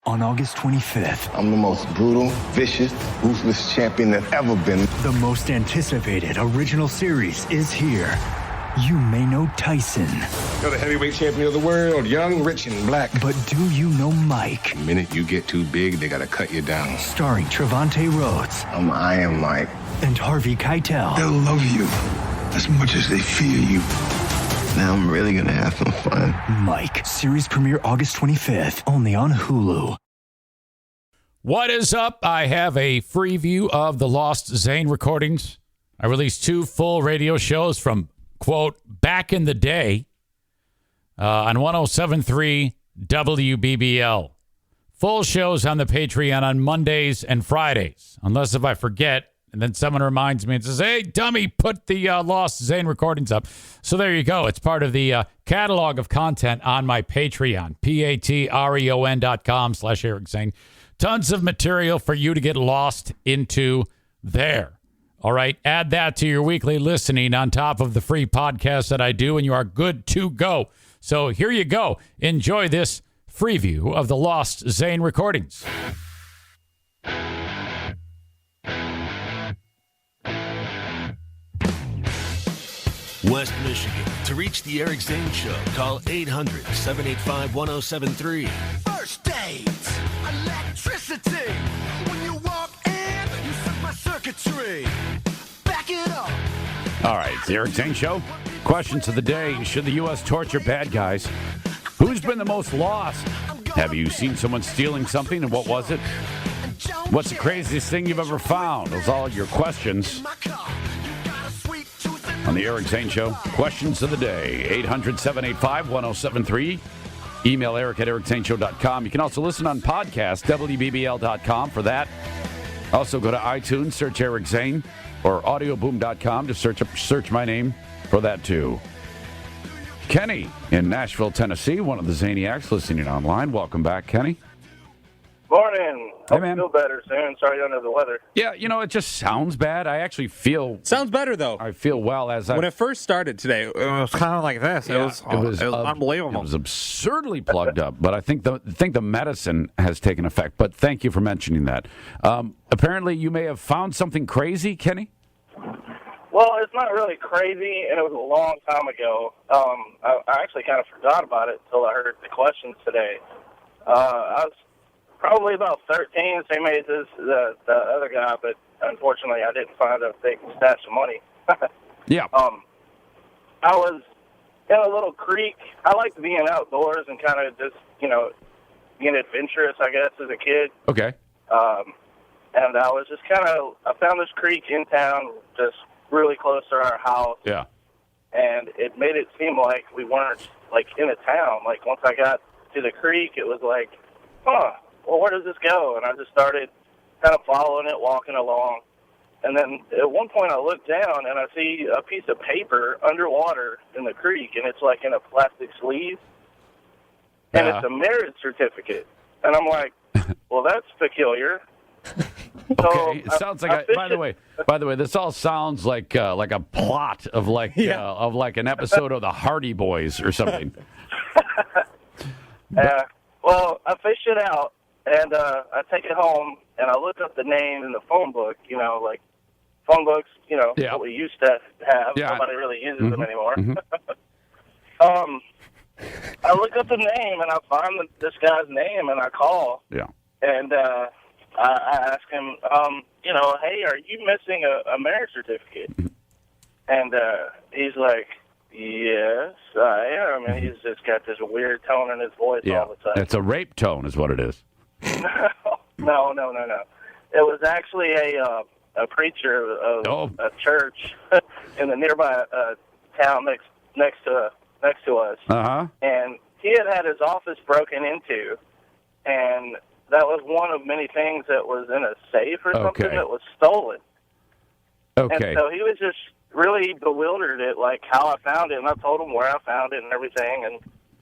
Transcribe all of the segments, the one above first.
On August 25th, I'm the most brutal, vicious, ruthless champion there's ever been. the most anticipated original series is here. You may know Tyson, You're the heavyweight champion of the world, young, rich, and black. but do you know Mike? The minute you get too big, they gotta cut you down. Starring Trevante Rhodes I'm Iron Mike. and Harvey Keitel. They'll love you as much as they fear you. Now I'm really gonna have some fun. Mike, series premiere August 25th, only on Hulu. What is up? I have a free view of the Lost Zane recordings. I released 2 full radio shows from, quote, back in the day on 107.3 WBBL. Full shows on the Patreon on Mondays and Fridays, unless if I forget, and then someone reminds me and says, hey, dummy, put the Lost Zane recordings up. So there you go. It's part of the catalog of content on my Patreon, patreon.com/Eric Zane. Tons of material for you to get lost into there. All right, add that to your weekly listening on top of the free podcast that I do, and you are good to go. So here you go. Enjoy this free view of the Lost Zane recordings. West Michigan. To reach the Eric Zane Show, call 800-785-1073. First date, electricity. When you walk in, you set my circuitry. Back it up. All right, it's the Eric Zane Show. Questions of the day. Should the U.S. torture bad guys? Who's been the most lost? Have you seen someone stealing something, and what was it? What's the craziest thing you've ever found? Those are all your questions on the Eric Zane Show. Questions of the day. 800-785-1073. Email Eric at ericzaneshow.com. You can also listen on podcast, WBBL.com for that. Also go to iTunes, search Eric Zane, or audioboom.com to search my name for that too. Kenny in Nashville, Tennessee, one of the Zaniacs listening online. Welcome back, Kenny. Morning. Hey, Hope man. you feel better soon. Sorry you're under the weather. Yeah, it just sounds bad. I actually feel... Sounds better, though. I feel well as I... When it first started today, it was kind of like this. It was unbelievable. It was absurdly plugged up, but I think the medicine has taken effect. But thank you for mentioning that. Apparently, you may have found something crazy, Kenny? Well, it's not really crazy, and it was a long time ago. I actually kind of forgot about it until I heard the questions today. I was probably about 13, same age as the other guy, but unfortunately I didn't find a big stash of money. Yeah. I was in a little creek. I liked being outdoors and kind of just, being adventurous, I guess, as a kid. Okay. And I was just I found this creek in town, just really close to our house. Yeah. And it made it seem like we weren't, in a town. Like, once I got to the creek, it was like, well, where does this go? And I just started kind of following it, walking along. And then at one point I look down and I see a piece of paper underwater in the creek, and it's like in a plastic sleeve. And it's a marriage certificate. And I'm like, well, that's peculiar. Okay, it sounds like. By the way, this all sounds like a plot of an episode of the Hardy Boys or something. Well, I fish it out, and I take it home, and I look up the name in the phone book. Phone books, what we used to have. Yeah. Nobody really uses them anymore. I look up the name, and I find this guy's name, and I call. Yeah. And I ask him, hey, are you missing a marriage certificate? And he's like, yes, I am. And he's just got this weird tone in his voice all the time. It's a rape tone is what it is. No. It was actually a preacher of a church in the nearby town next to us. Uh-huh. And he had his office broken into, and that was one of many things that was in a safe or something that was stolen. Okay. And so he was just really bewildered at how I found it, and I told him where I found it and everything, and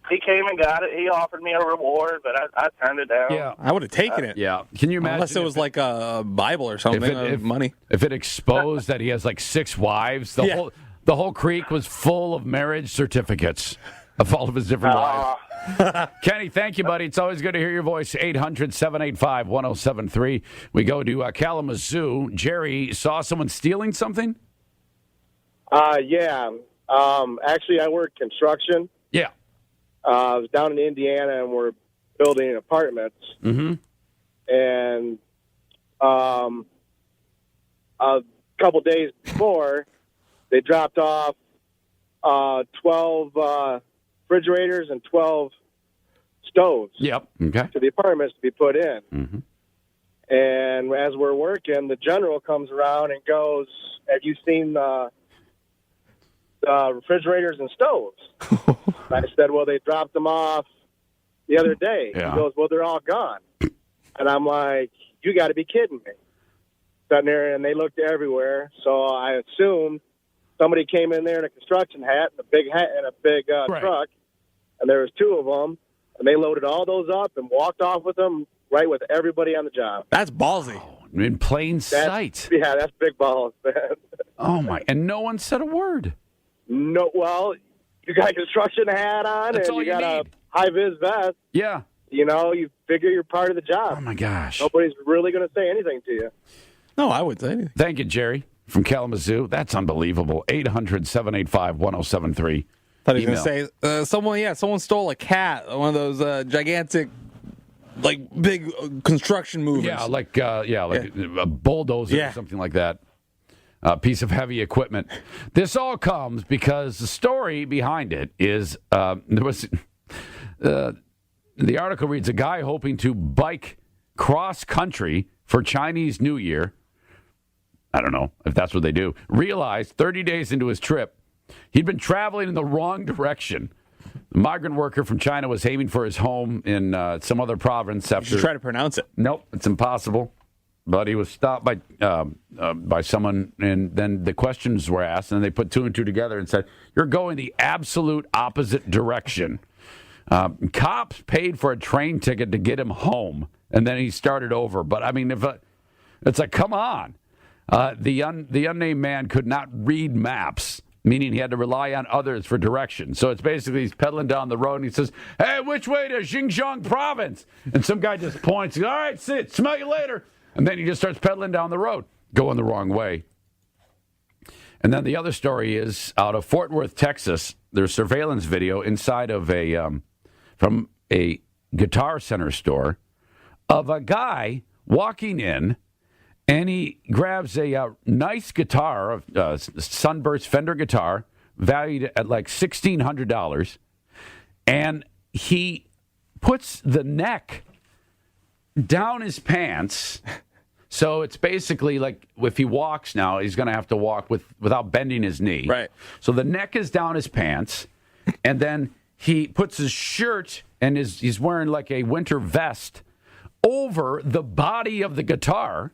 he came and got it. He offered me a reward, but I turned it down. Yeah, I would have taken it. Yeah. Can you imagine? Unless it was like a Bible or something, money. If it exposed that he has 6 wives, the whole creek was full of marriage certificates. of all of his different lives. Kenny, thank you, buddy. It's always good to hear your voice. 800-785-1073. We go to Kalamazoo. Jerry saw someone stealing something? Yeah. Actually, I work construction. Yeah. I was down in Indiana, and we're building apartments. Mm-hmm. And a couple days before, they dropped off 12 refrigerators and 12 stoves. Yep. Okay. To the apartments to be put in. Mm-hmm. And as we're working, the general comes around and goes, "Have you seen the refrigerators and stoves?" I said, "Well, they dropped them off the other day." Yeah. He goes, "Well, they're all gone." And I'm like, "You got to be kidding me." Sitting there, and they looked everywhere. So I assumed somebody came in there in a construction hat and a big hat and a big truck, and there was two of them, and they loaded all those up and walked off with them right with everybody on the job. That's ballsy. In plain sight. Yeah, that's big balls, man. Oh, my. And no one said a word. No, well, you got a construction hat on, That's and all you got need. a high-vis vest. Yeah. You know, you figure you're part of the job. Oh, my gosh. Nobody's really going to say anything to you. No, I wouldn't say anything. Thank you, Jerry, from Kalamazoo. That's unbelievable. 800-785-1073. Thought he was going to say, someone stole a cat, one of those gigantic, like, big construction movers. Yeah, like a bulldozer or something like that. A piece of heavy equipment. This all comes because the story behind it is there was the article reads, a guy hoping to bike cross country for Chinese New Year. I don't know if that's what they do. Realized 30 days into his trip, he'd been traveling in the wrong direction. The migrant worker from China was aiming for his home in some other province. After Just try to pronounce it. Nope, it's impossible. But he was stopped by someone, and then the questions were asked, and they put two and two together and said, "You're going the absolute opposite direction." Cops paid for a train ticket to get him home, and then he started over. But I mean, it's like, come on. The unnamed man could not read maps, meaning he had to rely on others for direction. So it's basically he's pedaling down the road, and he says, "Hey, which way to Xinjiang province?" And some guy just points. All right, sit. Smell you later. And then he just starts pedaling down the road, going the wrong way. And then the other story is out of Fort Worth, Texas. There's surveillance video inside of from a Guitar Center store of a guy walking in, and he grabs a nice guitar, a Sunburst Fender guitar, valued at like $1,600, and he puts the neck down his pants. So it's basically like if he walks now, he's going to have to walk without bending his knee. Right. So the neck is down his pants, and then he puts his shirt and he's wearing like a winter vest over the body of the guitar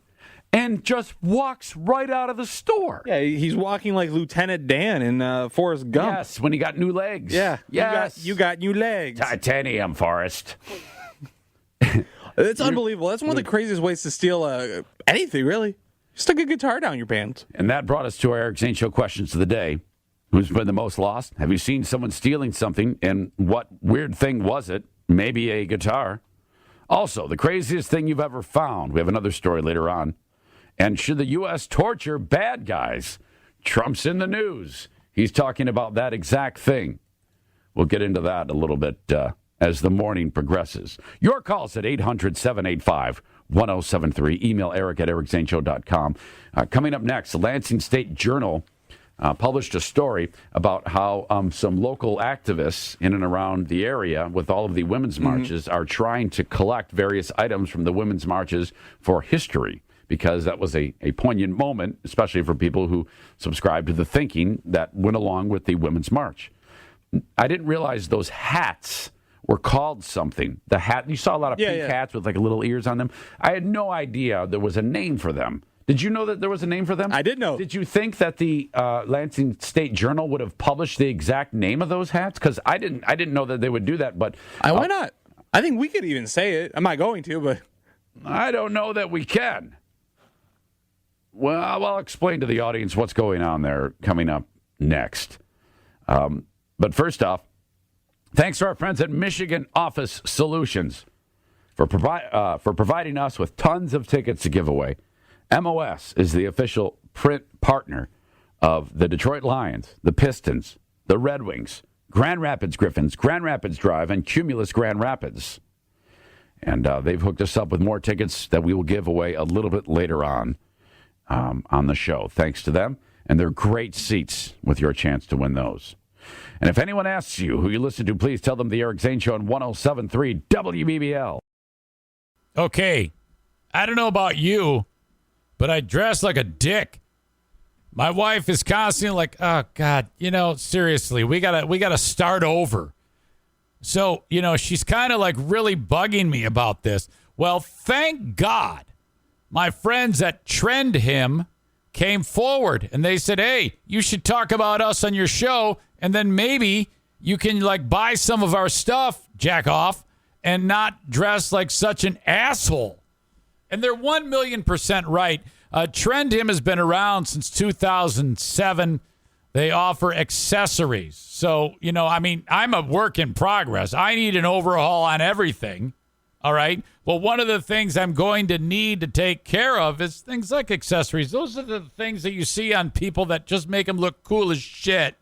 and just walks right out of the store. Yeah, he's walking like Lieutenant Dan in Forrest Gump. Yes, when he got new legs. Yeah. Yes. You got new legs. Titanium, Forrest. It's unbelievable. That's one of the craziest ways to steal anything, really. Stick a guitar down your pants. And that brought us to our Eric Zane Show questions of the day. Who's been the most lost? Have you seen someone stealing something? And what weird thing was it? Maybe a guitar. Also, the craziest thing you've ever found. We have another story later on. And should the U.S. torture bad guys? Trump's in the news. He's talking about that exact thing. We'll get into that a little bit as the morning progresses. Your calls at 800-785-1073. Email Eric at ericzaneshow.com. Coming up next, the Lansing State Journal published a story about how some local activists in and around the area with all of the women's marches are trying to collect various items from the women's marches for history, because that was a poignant moment, especially for people who subscribe to the thinking that went along with the Women's March. I didn't realize those hats were called something. The hat, you saw a lot of pink hats with like little ears on them. I had no idea there was a name for them. Did you know that there was a name for them? I did know. Did you think that the Lansing State Journal would have published the exact name of those hats? Because I didn't know that they would do that. But why not? I think we could even say it. I'm not going to, but I don't know that we can. Well, I'll explain to the audience what's going on there coming up next. But first off, Thanks to our friends at Michigan Office Solutions for providing us with tons of tickets to give away. MOS is the official print partner of the Detroit Lions, the Pistons, the Red Wings, Grand Rapids Griffins, Grand Rapids Drive, and Cumulus Grand Rapids. And they've hooked us up with more tickets that we will give away a little bit later on the show. Thanks to them. And they're great seats with your chance to win those. And if anyone asks you who you listen to, please tell them the Eric Zane Show on 107.3 WBBL. Okay. I don't know about you, but I dress like a dick. My wife is constantly like, oh, God, seriously, we gotta start over. So, she's kind of like really bugging me about this. Well, thank God my friends at Trend Him came forward and they said, hey, you should talk about us on your show, and then maybe you can buy some of our stuff, jack off, and not dress like such an asshole. And they're 1,000,000% right. Trend Him has been around since 2007. They offer accessories. So, I'm a work in progress. I need an overhaul on everything. All right. Well, one of the things I'm going to need to take care of is things like accessories. Those are the things that you see on people that just make them look cool as shit,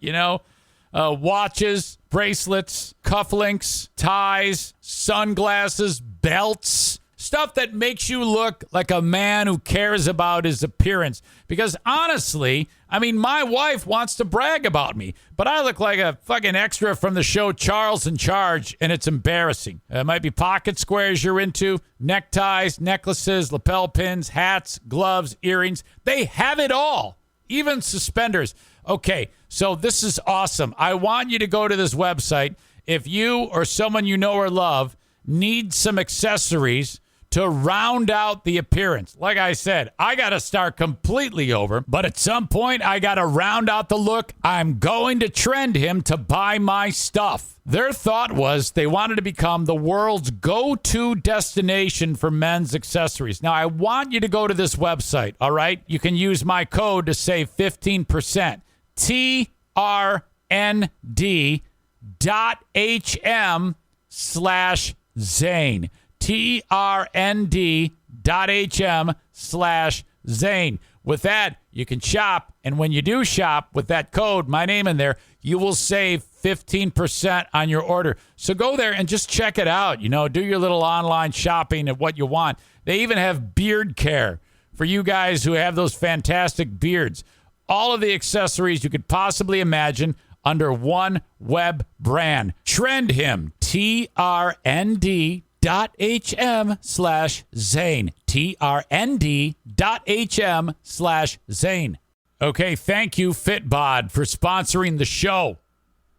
watches, bracelets, cufflinks, ties, sunglasses, belts. Stuff that makes you look like a man who cares about his appearance. Because honestly, my wife wants to brag about me, but I look like a fucking extra from the show Charles in Charge, and it's embarrassing. It might be pocket squares you're into, neckties, necklaces, lapel pins, hats, gloves, earrings. They have it all, even suspenders. Okay, so this is awesome. I want you to go to this website. If you or someone you know or love needs some accessories to round out the appearance. Like I said, I got to start completely over, but at some point I got to round out the look. I'm going to Trend Him to buy my stuff. Their thought was they wanted to become the world's go-to destination for men's accessories. Now, I want you to go to this website, all right? You can use my code to save 15%. TRND.HM/Zane. TRND.HM/Zane. With that, you can shop. And when you do shop with that code, my name in there, you will save 15% on your order. So go there and just check it out. Do your little online shopping of what you want. They even have beard care for you guys who have those fantastic beards. All of the accessories you could possibly imagine under one web brand. Trend Him. TRND.HM/Zane. TRND.HM/Zane. Okay, thank you, Fitbod, for sponsoring the show.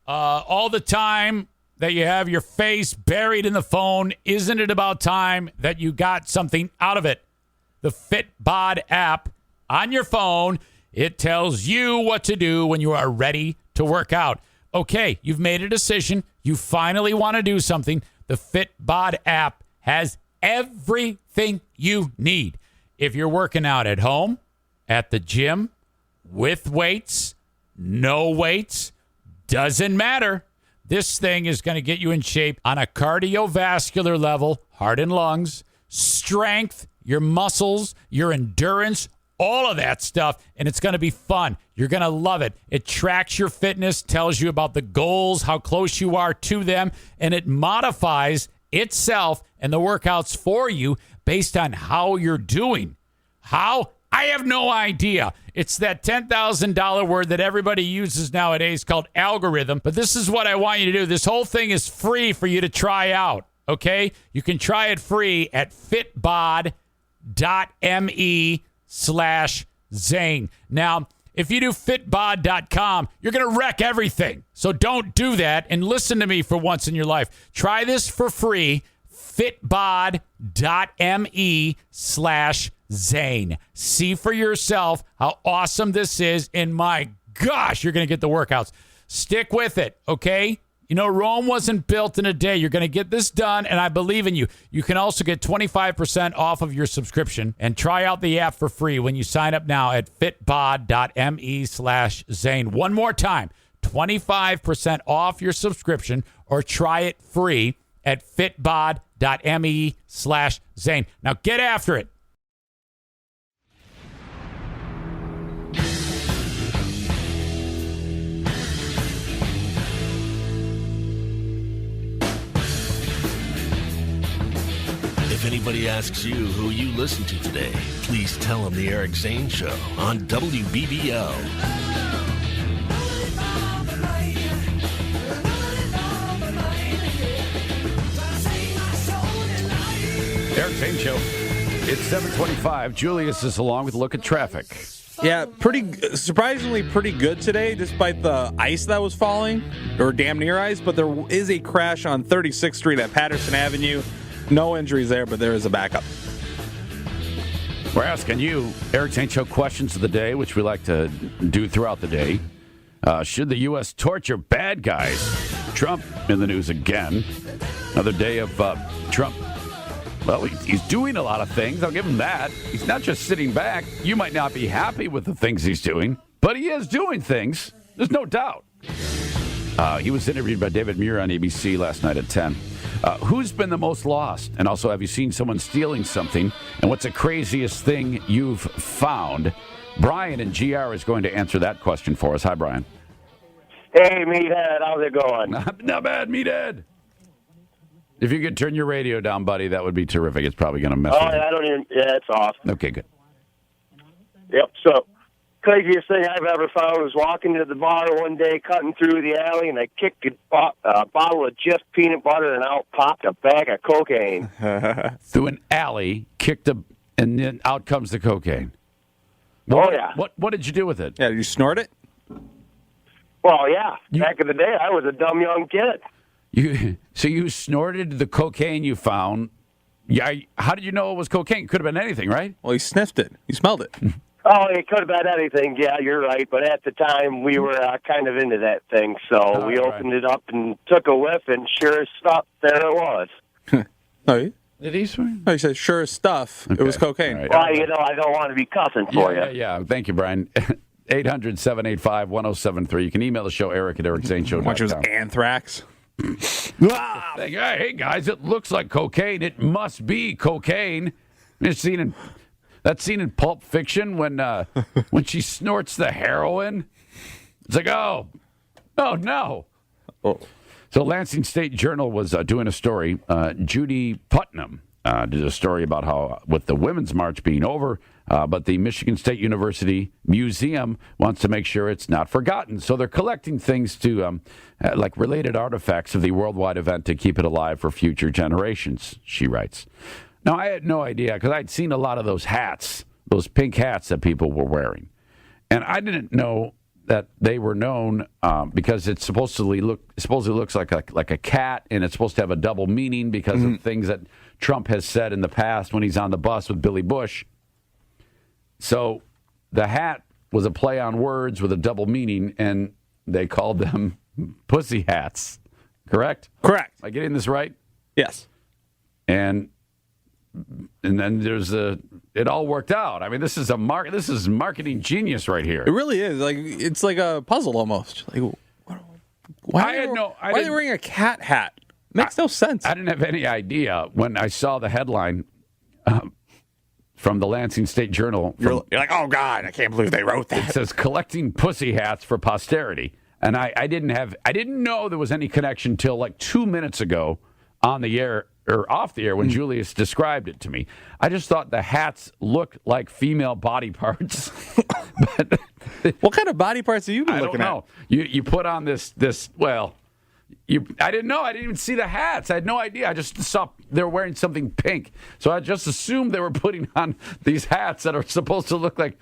All the time that you have your face buried in the phone, isn't it about time that you got something out of it? The Fitbod app on your phone, it tells you what to do when you are ready to work out. Okay, you've made a decision. You finally want to do something. The Fitbod app has everything you need. If you're working out at home, at the gym, with weights, no weights, doesn't matter. This thing is going to get you in shape on a cardiovascular level, heart and lungs, strength, your muscles, your endurance, all of that stuff, and it's going to be fun. You're going to love it. It tracks your fitness, tells you about the goals, how close you are to them, and it modifies itself and the workouts for you based on how you're doing. How? I have no idea. It's that $10,000 word that everybody uses nowadays called algorithm, but this is what I want you to do. This whole thing is free for you to try out, okay? You can try it free at fitbod.me/Zane. Now, if you do fitbod.com, you're going to wreck everything. So don't do that, and listen to me for once in your life. Try this for free, fitbod.me/Zane. See for yourself how awesome this is, and my gosh, you're going to get the workouts. Stick with it, okay? Rome wasn't built in a day. You're going to get this done, and I believe in you. You can also get 25% off of your subscription and try out the app for free when you sign up now at fitbod.me/Zane. One more time, 25% off your subscription or try it free at fitbod.me/Zane. Now get after it. If anybody asks you who you listen to today, please tell them the Eric Zane Show on WBBO. Eric Zane Show. It's 7:25. Julius is along with a look at traffic. Yeah, surprisingly pretty good today, despite the ice that was falling, or damn near ice. But there is a crash on 36th Street at Patterson Avenue. No injuries there, but there is a backup. We're asking you, Eric Zane Show, questions of the day, which we like to do throughout the day. Should the U.S. torture bad guys? Trump in the news again. Another day of Trump. Well, he's doing a lot of things. I'll give him that. He's not just sitting back. You might not be happy with the things he's doing, but he is doing things. There's no doubt. He was interviewed by David Muir on ABC last night at 10. Who's been the most lost? And also, have you seen someone stealing something? And what's the craziest thing you've found? Brian in GR is going to answer that question for us. Hi, Brian. Hey, Meathead. How's it going? Not bad, Meathead. If you could turn your radio down, buddy, that would be terrific. It's probably going to mess with you. I don't even... Yeah, it's off. Okay, good. Yep, so... Craziest thing I've ever found was walking to the bar one day, cutting through the alley, and I kicked a bottle of Jif peanut butter, and out popped a bag of cocaine. Through an alley, and then out comes the cocaine. Yeah. What did you do with it? Yeah, did you snort it? Well, yeah. Back in the day, I was a dumb young kid. So you snorted the cocaine you found. Yeah. How did you know it was cocaine? Could have been anything, right? Well, he sniffed it. He smelled it. Oh, it could have been anything. Yeah, you're right. But at the time, we were kind of into that thing. So we opened it up and took a whiff, and sure as stuff, there it was. Oh, did he swear? No, he said, sure as stuff. Okay. It was cocaine. Right. Well, I don't want to be cussing for you. Yeah. Thank you, Brian. 800-785-1073. You can email the show, Eric at EricZaneShow.com. Which was anthrax. Hey, guys, it looks like cocaine. It must be cocaine. That scene in Pulp Fiction when she snorts the heroin. It's like, oh no. Oh. So Lansing State Journal was doing a story. Judy Putnam did a story about how with the Women's March being over, but the Michigan State University Museum wants to make sure it's not forgotten. So they're collecting things to like related artifacts of the worldwide event to keep it alive for future generations, she writes. Now, I had no idea because I'd seen a lot of those hats, those pink hats that people were wearing. And I didn't know that they were known because it supposedly looks like a cat, and it's supposed to have a double meaning because of things that Trump has said in the past when he's on the bus with Billy Bush. So the hat was a play on words with a double meaning, and they called them pussy hats. Correct? Correct. Am I getting this right? Yes. And then there's it all worked out. I mean, this is marketing genius right here. It really is. It's like a puzzle almost. Like, why are they wearing a cat hat? Makes no sense. I didn't have any idea when I saw the headline from the Lansing State Journal. You're like, oh God, I can't believe they wrote that. It says collecting pussy hats for posterity, and I didn't know there was any connection till like 2 minutes ago on the air. Or off the air when Julius described it to me. I just thought the hats looked like female body parts. But what kind of body parts are you looking at? I don't know. You put on this. Well, I didn't know. I didn't even see the hats. I had no idea. I just saw they were wearing something pink. So I just assumed they were putting on these hats that are supposed to look like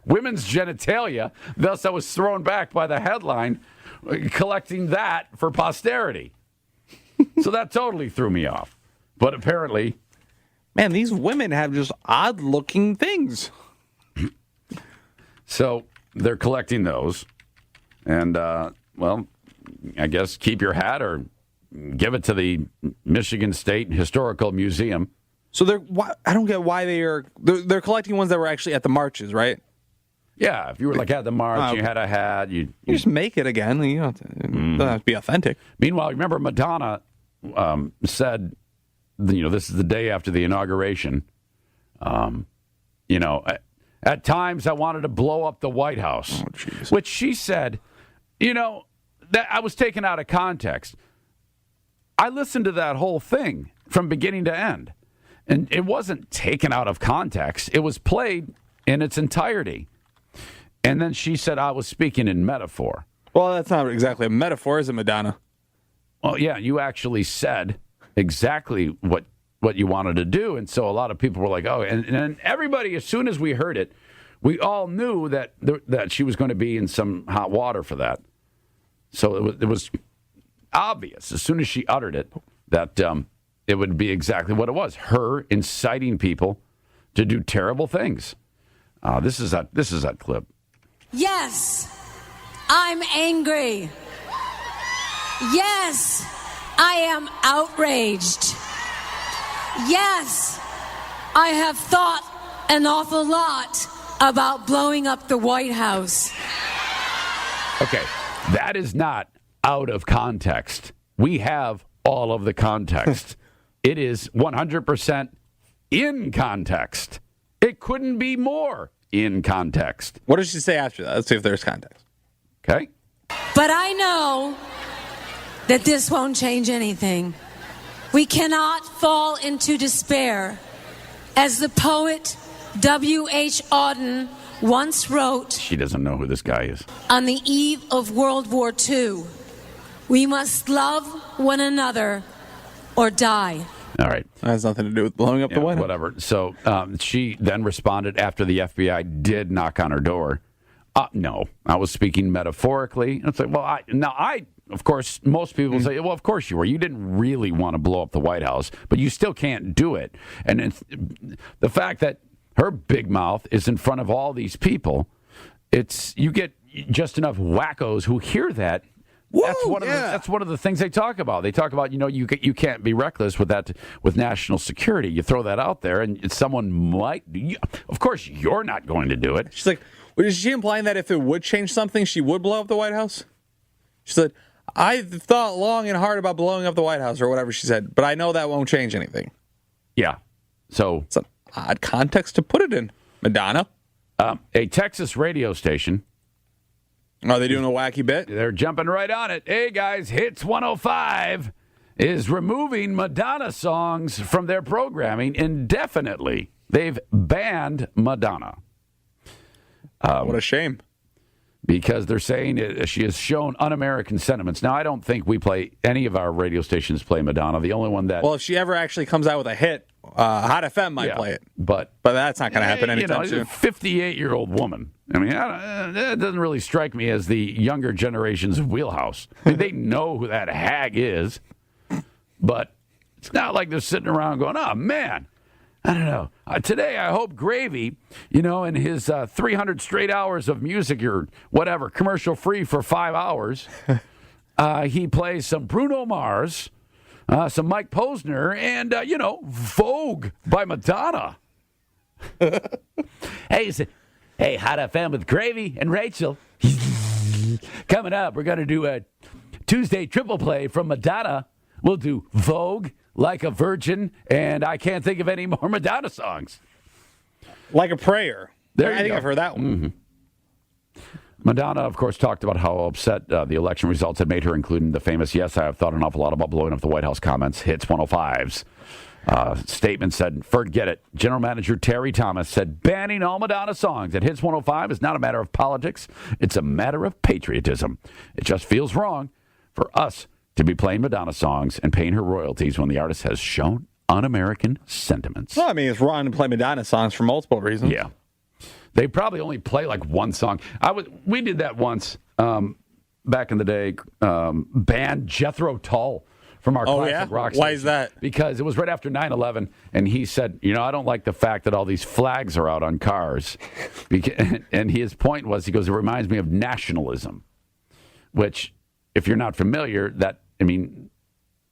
women's genitalia. Thus, I was thrown back by the headline, collecting that for posterity. So that totally threw me off. But apparently... Man, these women have just odd-looking things. So they're collecting those. And, well, I guess keep your hat or give it to the Michigan State Historical Museum. So I don't get why they're collecting ones that were actually at the marches, right? Yeah, if you were like at the march, you had a hat, you just make it again. You don't doesn't have to be authentic. Meanwhile, remember Madonna said, this is the day after the inauguration. At times I wanted to blow up the White House, which she said, that I was taken out of context. I listened to that whole thing from beginning to end, and it wasn't taken out of context. It was played in its entirety. And then she said I was speaking in metaphor. Well, that's not exactly a metaphor, is it, Madonna? Well, yeah, you actually said exactly what you wanted to do. And so a lot of people were like, oh, and everybody, as soon as we heard it, we all knew that she was going to be in some hot water for that. So it was obvious as soon as she uttered it that it would be exactly what it was, her inciting people to do terrible things. This is that clip. Yes, I'm angry. Yes, I am outraged. Yes, I have thought an awful lot about blowing up the White House. Okay, that is not out of context. We have all of the context. It is 100% in context. It couldn't be more in context. What does she say after that? Let's see if there's context. Okay. But I know that this won't change anything. We cannot fall into despair. As the poet W.H. Auden once wrote, she doesn't know who this guy is. On the eve of World War II, we must love one another or die. All right. That has nothing to do with blowing up the White House. Whatever. So she then responded after the FBI did knock on her door. No, I was speaking metaphorically. It's like, well, of course, most people say, well, of course you were. You didn't really want to blow up the White House, but you still can't do it. And the fact that her big mouth is in front of all these people, you get just enough wackos who hear that. That's one of the things they talk about. They talk about, you can't be reckless with that, with national security. You throw that out there, and someone might. Of course, you're not going to do it. She's like, is she implying that if it would change something, she would blow up the White House? She said, I thought long and hard about blowing up the White House, or whatever she said, but I know that won't change anything. Yeah. So it's an odd context to put it in, Madonna. A Texas radio station. Are they doing a wacky bit? They're jumping right on it. Hey, guys, Hits 105 is removing Madonna songs from their programming indefinitely. They've banned Madonna. What a shame. Because they're saying she has shown un-American sentiments. Now, I don't think any of our radio stations play Madonna. The only one that... Well, if she ever actually comes out with a hit, Hot FM might play it. But that's not going to happen anytime soon. A 58-year-old woman. I mean, that doesn't really strike me as the younger generation's wheelhouse. I mean, they know who that hag is, but it's not like they're sitting around going, oh, man, I don't know. Today, I hope Gravy, in his 300 straight hours of music or whatever, commercial free for 5 hours, he plays some Bruno Mars, some Mike Posner, and, Vogue by Madonna. Hey, Hot FM with Gravy and Rachel. Coming up, we're going to do a Tuesday triple play from Madonna. We'll do Vogue, Like a Virgin, and I can't think of any more Madonna songs. Like a Prayer. I think I've heard that one. Mm-hmm. Madonna, of course, talked about how upset the election results had made her, including the famous, yes, I have thought an awful lot about blowing up the White House comments, Hits 105's. Statement said, forget it. General Manager Terry Thomas said, banning all Madonna songs at Hits 105 is not a matter of politics. It's a matter of patriotism. It just feels wrong for us to be playing Madonna songs and paying her royalties when the artist has shown un-American sentiments. Well, I mean, it's wrong to play Madonna songs for multiple reasons. Yeah. They probably only play like one song. We did that once back in the day. Banned Jethro Tull from our classic rock station. Why is that? Because it was right after 9/11, and he said, I don't like the fact that all these flags are out on cars. And his point was, he goes, it reminds me of nationalism, which, if you're not familiar,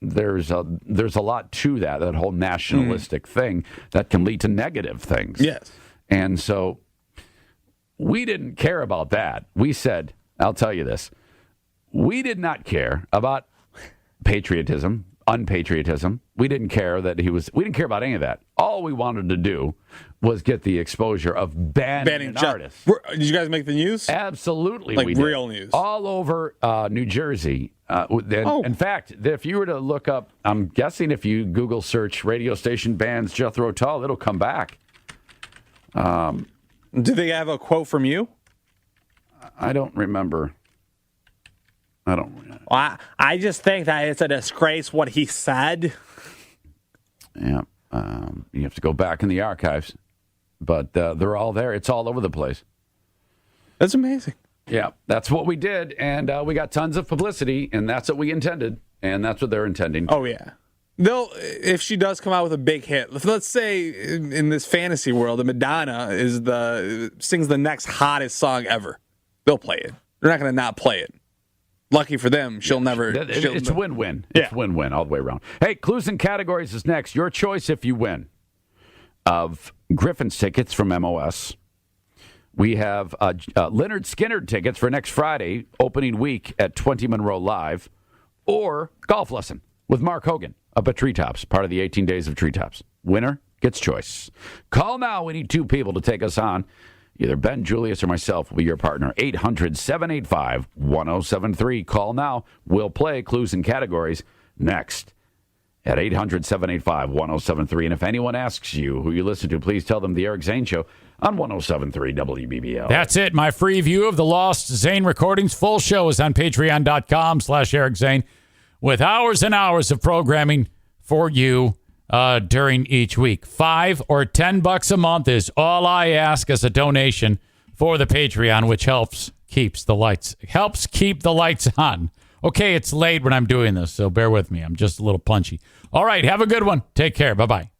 there's a lot to that whole nationalistic thing that can lead to negative things. Yes. And so we didn't care about that. We said, I'll tell you this. We did not care about patriotism, unpatriotism. We didn't care that we didn't care about any of that. All we wanted to do was get the exposure of banning an artist. Did you guys make the news? Absolutely. Like we did. real news. All over New Jersey. In fact, if you were to look up, I'm guessing if you Google search radio station bans Jethro Tull, it'll come back. Do they have a quote from you? I don't remember. Well, I just think that it's a disgrace what he said. Yeah. You have to go back in the archives. But they're all there. It's all over the place. That's amazing. Yeah, that's what we did. And we got tons of publicity, and that's what we intended. And that's what they're intending. Oh, yeah. If she does come out with a big hit, let's say in this fantasy world, the Madonna sings the next hottest song ever. They'll play it. They're not going to not play it. Lucky for them, she'll never. It's a win-win. Yeah. It's win-win all the way around. Hey, Clues and Categories is next. Your choice if you win of Griffin's tickets from MOS. We have Leonard Skinner tickets for next Friday, opening week at 20 Monroe Live, or golf lesson with Mark Hogan up at Treetops, part of the 18 Days of Treetops. Winner gets choice. Call now. We need 2 people to take us on. Either Ben, Julius, or myself will be your partner. 800-785-1073. Call now. We'll play Clues and Categories next at 800-785-1073. And if anyone asks you who you listen to, please tell them the Eric Zane Show on 107.3 WBBL. That's it. My free view of the lost Zane recordings. Full show is on patreon.com/Eric Zane with hours and hours of programming for you during each week. $5 or $10 a month is all I ask as a donation for the Patreon, which helps keep the lights on. Okay, it's late when I'm doing this, so bear with me. I'm just a little punchy. All right, have a good one. Take care. Bye-bye.